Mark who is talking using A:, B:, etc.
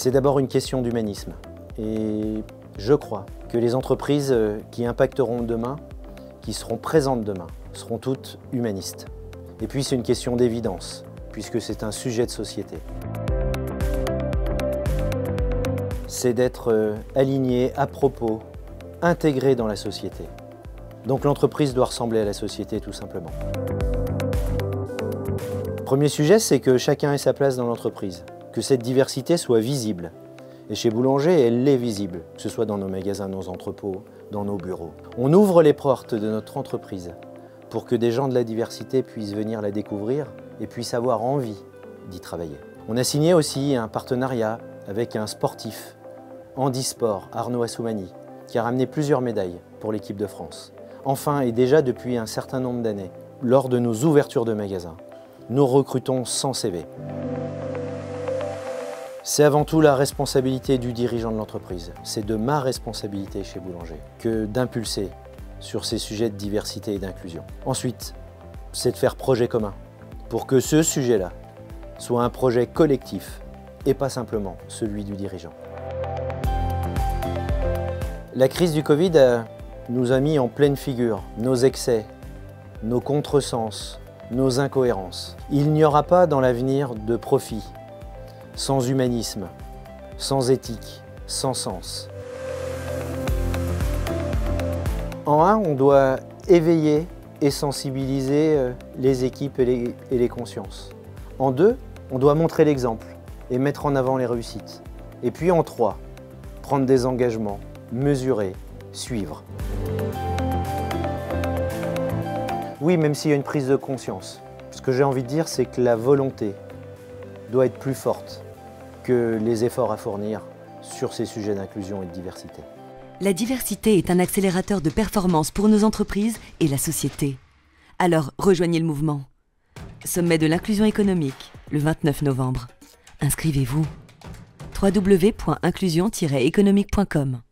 A: C'est d'abord une question d'humanisme. Et je crois que les entreprises qui impacteront demain, qui seront présentes demain, seront toutes humanistes. Et puis c'est une question d'évidence, puisque c'est un sujet de société. C'est d'être aligné, à propos, intégré dans la société. Donc l'entreprise doit ressembler à la société tout simplement. Premier sujet, c'est que chacun ait sa place dans l'entreprise, que cette diversité soit visible. Et chez Boulanger, elle l'est visible, que ce soit dans nos magasins, nos entrepôts, dans nos bureaux. On ouvre les portes de notre entreprise pour que des gens de la diversité puissent venir la découvrir et puissent avoir envie d'y travailler. On a signé aussi un partenariat avec un sportif, handisport, Arnaud Assoumani, qui a ramené plusieurs médailles pour l'équipe de France. Enfin, et déjà depuis un certain nombre d'années, lors de nos ouvertures de magasins, nous recrutons sans CV. C'est avant tout la responsabilité du dirigeant de l'entreprise. C'est de ma responsabilité chez Boulanger que d'impulser sur ces sujets de diversité et d'inclusion. Ensuite, c'est de faire projet commun pour que ce sujet-là soit un projet collectif et pas simplement celui du dirigeant. La crise du Covid nous a mis en pleine figure nos excès, nos contresens, nos incohérences. Il n'y aura pas dans l'avenir de profit sans humanisme, sans éthique, sans sens. En un, on doit éveiller et sensibiliser les équipes et les consciences. En deux, on doit montrer l'exemple et mettre en avant les réussites. Et puis en trois, prendre des engagements, mesurer, suivre. Oui, même s'il y a une prise de conscience. Ce que j'ai envie de dire, c'est que la volonté doit être plus forte que les efforts à fournir sur ces sujets d'inclusion et de diversité.
B: La diversité est un accélérateur de performance pour nos entreprises et la société. Alors, rejoignez le mouvement. Sommet de l'inclusion économique, le 29 novembre. Inscrivez-vous. www.inclusion-économique.com